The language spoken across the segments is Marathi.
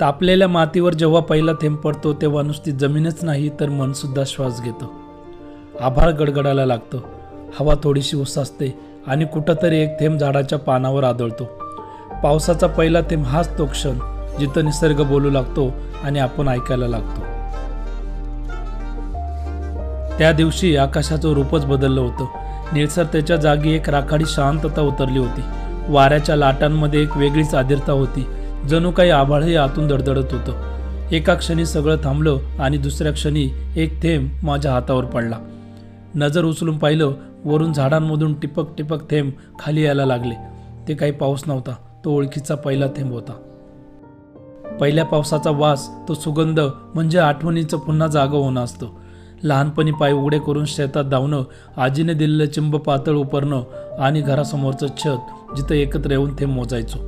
तापलेल्या मातीवर जेव्हा पहिला थेंब पडतो तेव्हा नुसती जमीनच नाही तर मनसुद्धा श्वास घेतं. आभाळ गडगडायला लागतं, हवा थोडीशी उसासते आणि कुठंतरी एक थेंब झाडाच्या पानावर आदळतो. पावसाचा पहिला थेंब हाच तो क्षण जिथं निसर्ग बोलू लागतो आणि आपण ऐकायला लागतो. त्या दिवशी आकाशाचं रूपच बदललं होतं. निळसरतेच्या जागी एक राखाडी शांतता उतरली होती. वाऱ्याच्या लाटांमध्ये एक वेगळीच आर्द्रता होती. जणू काही आभाळही आतून दडदडत होतं. एका क्षणी सगळं थांबलं आणि दुसऱ्या क्षणी एक थेंब माझ्या हातावर पडला. नजर उचलून पाहिलं, वरून झाडांमधून टिपक टिपक थेंब खाली यायला लागले. ते काही पाऊस नव्हता, तो ओळखीचा पहिला थेंब होता. पहिल्या पावसाचा वास, तो सुगंध म्हणजे आठवणीचं पुन्हा जागं होणं असतं. लहानपणी पाय उघडे करून शेतात धावणं, आजीने दिलेलं चिंब पातळ उपरणं आणि घरासमोरचं छत जिथं एकत्र येऊन थेंब मोजायचो.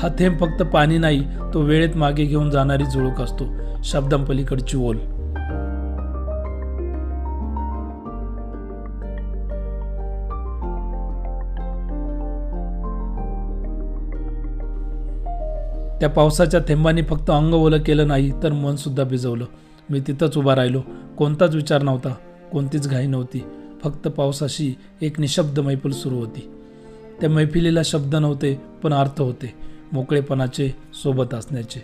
हा थेंब फक्त पाणी नाही, तो वेळेत मागे घेऊन जाणारी झुळूक असतो, शब्दांपलीकडची ओल. त्या पावसाच्या थेंबांनी फक्त अंग ओलं केलं नाही तर मन सुद्धा भिजवलं. मी तिथंच उभा राहिलो. कोणताच विचार नव्हता, कोणतीच घाई नव्हती. फक्त पावसाशी एक निशब्द मैफिल सुरू होती. त्या मैफिलीला शब्द नव्हते पण अर्थ होते, मोकळेपणाचे, सोबत असण्याचे.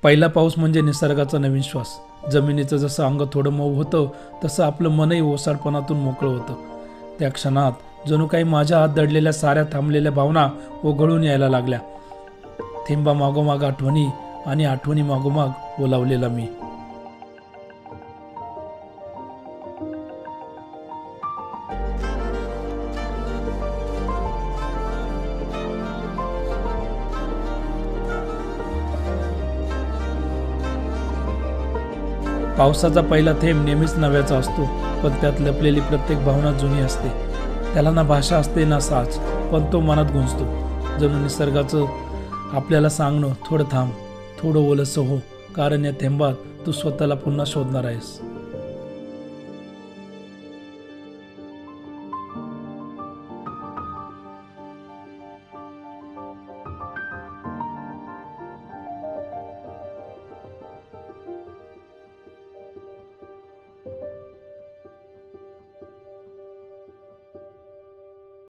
पहिला पाऊस म्हणजे निसर्गाचा नवीन श्वास. जमिनीचं जसं अंग थोडं मऊ होतं तसं आपलं मनही ओसाडपणातून मोकळं होतं. त्या क्षणात जणू काही माझ्या आत दडलेल्या साऱ्या थांबलेल्या भावना ओघळून यायला लागल्या. थेंबा मागोमाग आठवणी आणि आठवणी मागोमाग ओलावलेला मी. पावसाचा पहिला थेंब नेहमीच नव्याचा असतो, पण त्यात लपलेली प्रत्येक भावना जुनी असते. त्याला ना भाषा असते ना साज, पण तो मनात गुंजतो. जणू निसर्गाचं आपल्याला सांगणं, थोडं थांब, थोडं ओलसं हो, कारण या थेंबात तू स्वतःला पुन्हा शोधणार आहेस.